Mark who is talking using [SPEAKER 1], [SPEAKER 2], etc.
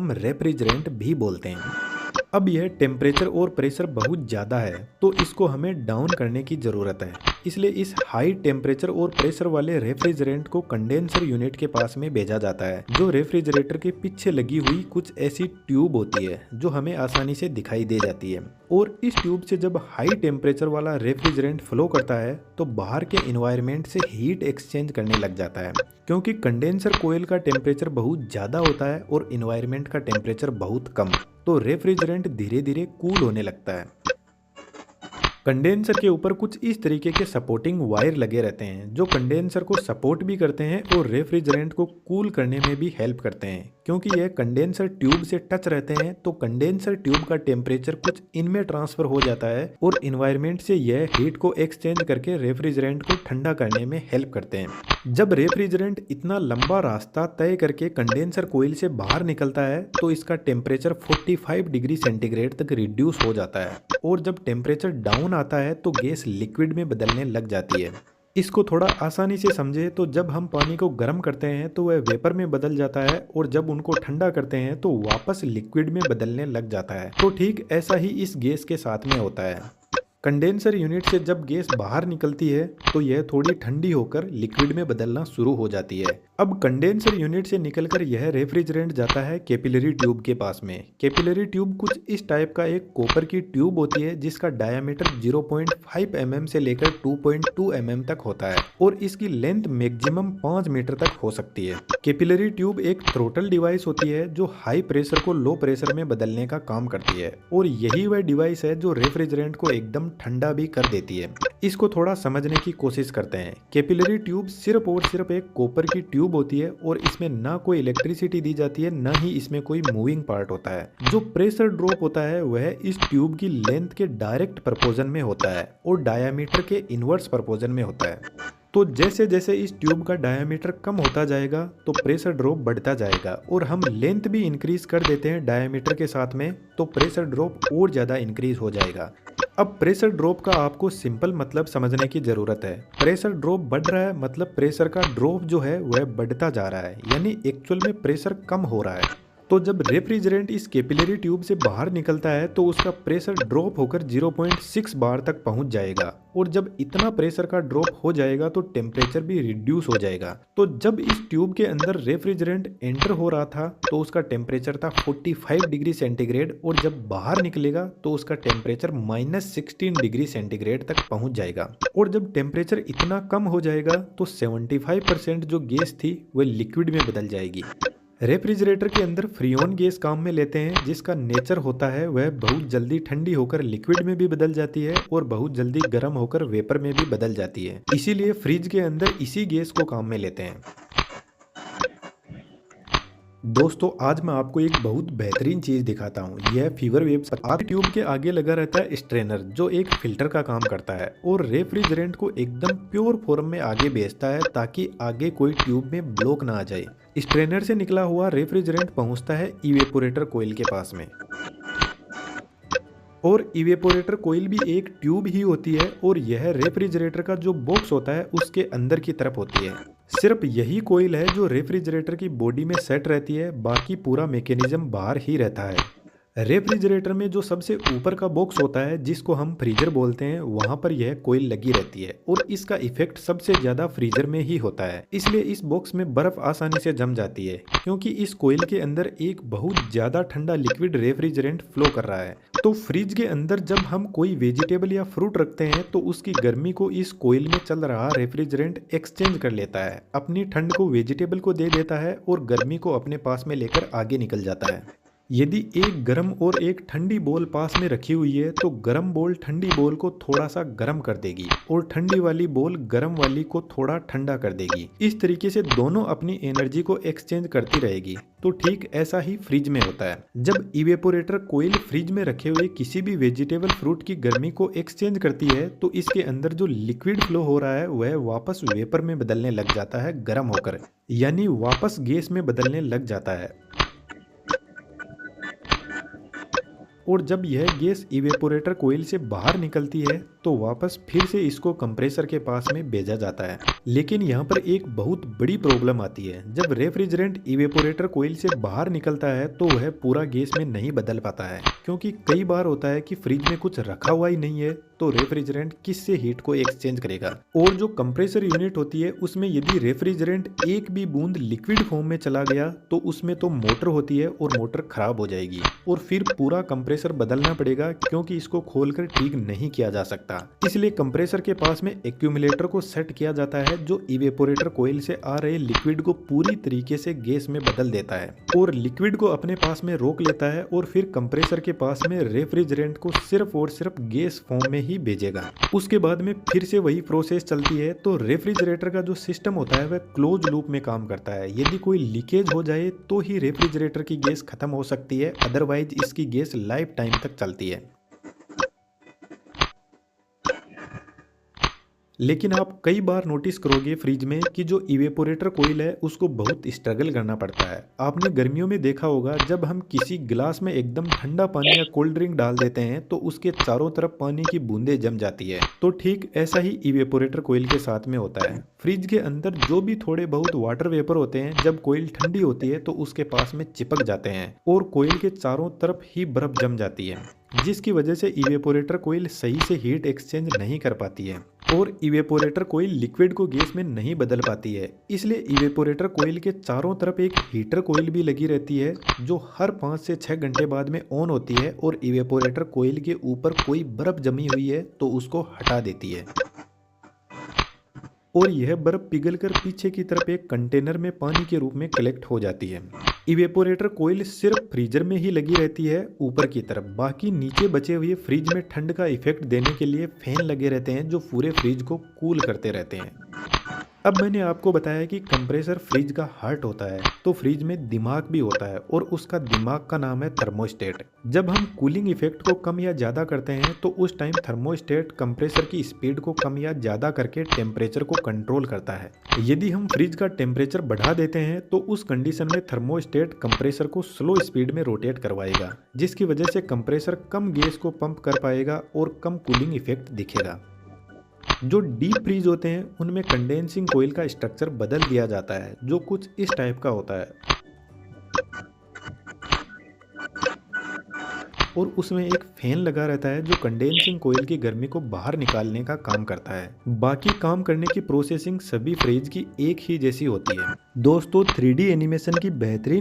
[SPEAKER 1] हम रेफ्रिजरेंट भी बोलते हैं। अब यह टेम्परेचर और प्रेशर बहुत ज़्यादा है तो इसको हमें डाउन करने की ज़रूरत है। इसलिए इस हाई टेम्परेचर और प्रेशर वाले रेफ्रिजरेंट को कंडेंसर यूनिट के पास में भेजा जाता है, जो रेफ्रिजरेटर के पीछे लगी हुई कुछ ऐसी ट्यूब होती है जो हमें आसानी से दिखाई दे जाती है। और इस ट्यूब से जब हाई टेम्परेचर वाला रेफ्रिजरेंट फ्लो करता है तो बाहर के इन्वायरमेंट से हीट एक्सचेंज करने लग जाता है, क्योंकि कंडेंसर कोयल का टेम्परेचर बहुत ज़्यादा होता है और इन्वायरमेंट का टेम्परेचर बहुत कम, तो रेफ्रिजरेंट धीरे धीरे कूल होने लगता है। कंडेंसर के ऊपर कुछ इस तरीके के सपोर्टिंग वायर लगे रहते हैं जो कंडेंसर को सपोर्ट भी करते हैं और रेफ्रिजरेंट को कूल करने में भी हेल्प करते हैं। क्योंकि यह कंडेंसर ट्यूब से टच रहते हैं तो कंडेंसर ट्यूब का टेम्परेचर कुछ इनमें ट्रांसफर हो जाता है और इन्वायरमेंट से यह हीट को एक्सचेंज करके रेफ्रिजरेंट को ठंडा करने में हेल्प करते हैं। जब रेफ्रिजरेंट इतना लंबा रास्ता तय करके कंडेंसर कोयल से बाहर निकलता है तो इसका टेम्परेचर 45 डिग्री सेंटीग्रेड तक रिड्यूस हो जाता है और जब टेम्परेचर डाउन आता है तो गैस लिक्विड में बदलने लग जाती है। इसको थोड़ा आसानी से समझे तो जब हम पानी को गर्म करते हैं तो वह वेपर में बदल जाता है और जब उनको ठंडा करते हैं तो वापस लिक्विड में बदलने लग जाता है। तो ठीक ऐसा ही इस गैस के साथ में होता है। कंडेंसर यूनिट से जब गैस बाहर निकलती है तो यह थोड़ी ठंडी होकर लिक्विड में बदलना शुरू हो जाती है। अब कंडेंसर यूनिट से निकलकर यह रेफ्रिजरेंट जाता है कैपिलरी ट्यूब के पास में। कैपिलरी ट्यूब कुछ इस टाइप का एक कॉपर की ट्यूब होती है जिसका डायमीटर 0.5 mm से लेकर 2.2 mm तक होता है और इसकी लेंथ मैक्सिमम 5 मीटर तक हो सकती है। कैपिलरी ट्यूब एक थ्रोटल डिवाइस होती है जो हाई प्रेशर को लो प्रेशर में बदलने का काम करती है और यही वह डिवाइस है जो रेफ्रिजरेंट को एकदम ठंडा भी कर देती है। इसको थोड़ा समझने की कोशिश करते हैं। कैपिलरी ट्यूब सिर्फ और सिर्फ एक कॉपर की ट्यूब होती है और इसमें ना कोई इलेक्ट्रिसिटी दी जाती है ना ही इसमें कोई मूविंग पार्ट होता है। जो प्रेशर ड्रॉप होता है वह इस ट्यूब की लेंथ के डायरेक्ट प्रपोजन में होता है और डायामीटर के इनवर्स प्रपोजन में होता है। तो जैसे जैसे इस ट्यूब का डायामीटर कम होता जाएगा तो प्रेशर ड्रॉप बढ़ता जाएगा और हम लेंथ भी इंक्रीज कर देते हैं डायामीटर के साथ में तो प्रेशर ड्रॉप और ज़्यादा इंक्रीज हो जाएगा। अब प्रेशर ड्रॉप का आपको सिंपल मतलब समझने की ज़रूरत है। प्रेशर ड्रॉप बढ़ रहा है मतलब प्रेशर का ड्रॉप जो है वह बढ़ता जा रहा है, यानी एक्चुअल में प्रेशर कम हो रहा है। तो जब रेफ्रिजरेंट इस कैपिलरी ट्यूब से बाहर निकलता है तो उसका प्रेशर ड्रॉप होकर 0.6 बार तक पहुंच जाएगा और जब इतना प्रेशर का ड्रॉप हो जाएगा तो टेम्परेचर भी रिड्यूस हो जाएगा। तो जब इस ट्यूब के अंदर रेफ्रिजरेंट एंटर हो रहा था तो उसका टेम्परेचर था 45 डिग्री सेंटीग्रेड और जब बाहर निकलेगा तो उसका टेम्परेचर -16 डिग्री सेंटीग्रेड तक पहुंच जाएगा। और जब टेम्परेचर इतना कम हो जाएगा तो 75% जो गैस थी वह लिक्विड में बदल जाएगी। रेफ्रिजरेटर के अंदर फ्रीऑन गैस काम में लेते हैं जिसका नेचर होता है वह बहुत जल्दी ठंडी होकर लिक्विड में भी बदल जाती है और बहुत जल्दी गर्म होकर वेपर में भी बदल जाती है। इसीलिए फ्रिज के अंदर इसी गैस को काम में लेते हैं। दोस्तों आज मैं आपको एक बहुत बेहतरीन चीज़ दिखाता हूँ। यह फीवर वेव्स आगे ट्यूब के आगे लगा रहता है स्ट्रेनर जो एक फिल्टर का काम करता है और रेफ्रिजरेंट को एकदम प्योर फॉर्म में आगे भेजता है ताकि आगे कोई ट्यूब में ब्लॉक ना आ जाए। स्ट्रेनर से निकला हुआ रेफ्रिजरेंट पहुँचता है इवेपोरेटर कोयल के पास में और इवेपोरेटर कोयल भी एक ट्यूब ही होती है और यह रेफ्रिजरेटर का जो बॉक्स होता है उसके अंदर की तरफ होती है। सिर्फ यही कोयल है जो रेफ्रिजरेटर की बॉडी में सेट रहती है, बाकी पूरा मैकेनिज्म बाहर ही रहता है। रेफ्रिजरेटर में जो सबसे ऊपर का बॉक्स होता है जिसको हम फ्रीजर बोलते हैं वहां पर यह कोयल लगी रहती है और इसका इफेक्ट सबसे ज्यादा फ्रीजर में ही होता है। इसलिए इस बॉक्स में बर्फ आसानी से जम जाती है क्योंकि इस कोयल के अंदर एक बहुत ज्यादा ठंडा लिक्विड रेफ्रिजरेंट फ्लो कर रहा है। तो फ्रिज के अंदर जब हम कोई वेजिटेबल या फ्रूट रखते हैं तो उसकी गर्मी को इस कोयल में चल रहा रेफ्रिजरेंट एक्सचेंज कर लेता है, अपनी ठंड को वेजिटेबल को दे देता है और गर्मी को अपने पास में लेकर आगे निकल जाता है। यदि एक गर्म और एक ठंडी बॉल पास में रखी हुई है तो गर्म बॉल ठंडी बॉल को थोड़ा सा गर्म कर देगी और ठंडी वाली बॉल गर्म वाली को थोड़ा ठंडा कर देगी। इस तरीके से दोनों अपनी एनर्जी को एक्सचेंज करती रहेगी। तो ठीक ऐसा ही फ्रिज में होता है। जब इवेपोरेटर कोयल फ्रिज में रखे हुए किसी भी वेजिटेबल फ्रूट की गर्मी को एक्सचेंज करती है तो इसके अंदर जो लिक्विड फ्लो हो रहा है वह वापस वेपर में बदलने लग जाता है गर्म होकर, यानी वापस गैस में बदलने लग जाता है। और जब यह गैस इवेपोरेटर कोइल से बाहर निकलती है तो वापस फिर से इसको कंप्रेसर के पास में भेजा जाता है। लेकिन यहाँ पर एक बहुत बड़ी प्रॉब्लम आती है। जब रेफ्रिजरेंट इवेपोरेटर कोइल से बाहर निकलता है तो वह पूरा गैस में नहीं बदल पाता है, क्योंकि कई बार होता है कि फ्रिज में कुछ रखा हुआ ही नहीं है, तो रेफ्रिजरेंट किससे हीट को एक्सचेंज करेगा। और जो कंप्रेसर यूनिट होती है उसमें यदि रेफ्रिजरेंट एक भी बूंद लिक्विड फॉर्म में चला गया तो उसमें तो मोटर होती है और मोटर खराब हो जाएगी और फिर पूरा कंप्रेसर बदलना पड़ेगा, क्योंकि इसको खोलकर ठीक नहीं किया जा सकता। इसलिए कंप्रेसर के पास में एक्यूमुलेटर को सेट किया जाता है जो इवेपोरेटर कोइल से आ रहे लिक्विड को पूरी तरीके से गैस में बदल देता है और लिक्विड को अपने पास में रोक लेता है और फिर कंप्रेसर के पास में रेफ्रिजरेंट को सिर्फ और सिर्फ गैस फॉर्म में ही भेजेगा। उसके बाद में फिर से वही प्रोसेस चलती है। तो रेफ्रिजरेटर का जो सिस्टम होता है वह क्लोज लूप में काम करता है। यदि कोई लीकेज हो जाए तो ही रेफ्रिजरेटर की गैस खत्म हो सकती है, अदरवाइज इसकी गैस लाइफ टाइम तक चलती है। लेकिन आप कई बार नोटिस करोगे फ्रिज में कि जो इवेपोरेटर कोइल है उसको बहुत स्ट्रगल करना पड़ता है। आपने गर्मियों में देखा होगा जब हम किसी गिलास में एकदम ठंडा पानी या कोल्ड ड्रिंक डाल देते हैं तो उसके चारों तरफ पानी की बूंदें जम जाती है। तो ठीक ऐसा ही इवेपोरेटर कोइल के साथ में होता है। फ्रिज के अंदर जो भी थोड़े बहुत वाटर वेपर होते हैं, जब कोइल ठंडी होती है तो उसके पास में चिपक जाते हैं और कोइल के चारों तरफ ही बर्फ जम जाती है, जिसकी वजह से इवेपोरेटर कोइल सही से हीट एक्सचेंज नहीं कर पाती है और इवेपोरेटर कोइल लिक्विड को गैस में नहीं बदल पाती है। इसलिए इवेपोरेटर कोइल के चारों तरफ एक हीटर कोइल भी लगी रहती है जो हर 5 से 6 घंटे बाद में ऑन होती है और इवेपोरेटर कोइल के ऊपर कोई बर्फ जमी हुई है तो उसको हटा देती है और यह बर्फ पिघलकर पीछे की तरफ एक कंटेनर में पानी के रूप में कलेक्ट हो जाती है। इवेपोरेटर कोइल सिर्फ फ्रीजर में ही लगी रहती है ऊपर की तरफ, बाकी नीचे बचे हुए फ्रिज में ठंड का इफेक्ट देने के लिए फैन लगे रहते हैं जो पूरे फ्रिज को कूल करते रहते हैं। अब मैंने आपको बताया कि कंप्रेसर फ्रिज का हार्ट होता है, तो फ्रिज में दिमाग भी होता है और उसका दिमाग का नाम है थर्मोस्टेट। जब हम कूलिंग इफेक्ट को कम या ज़्यादा करते हैं तो उस टाइम थर्मोस्टेट कंप्रेसर की स्पीड को कम या ज़्यादा करके टेम्परेचर को कंट्रोल करता है। यदि हम फ्रिज का टेम्परेचर बढ़ा देते हैं तो उस कंडीशन में थर्मोस्टेट कंप्रेसर को स्लो स्पीड में रोटेट करवाएगा, जिसकी वजह से कंप्रेसर कम गैस को पंप कर पाएगा और कम कूलिंग इफेक्ट दिखेगा। जो डीप फ्रीज होते हैं उनमें कंडेंसिंग कोइल का स्ट्रक्चर बदल दिया जाता है जो कुछ इस टाइप का होता है और उसमें एक फैन लगा रहता है जो कंडेंसिंग कोइल की गर्मी को बाहर निकालने का काम करता है। बाकी काम करने की प्रोसेसिंग सभी फ्रिज की एक ही जैसी होती है। दोस्तों 3D एनिमेशन की बेहतरीन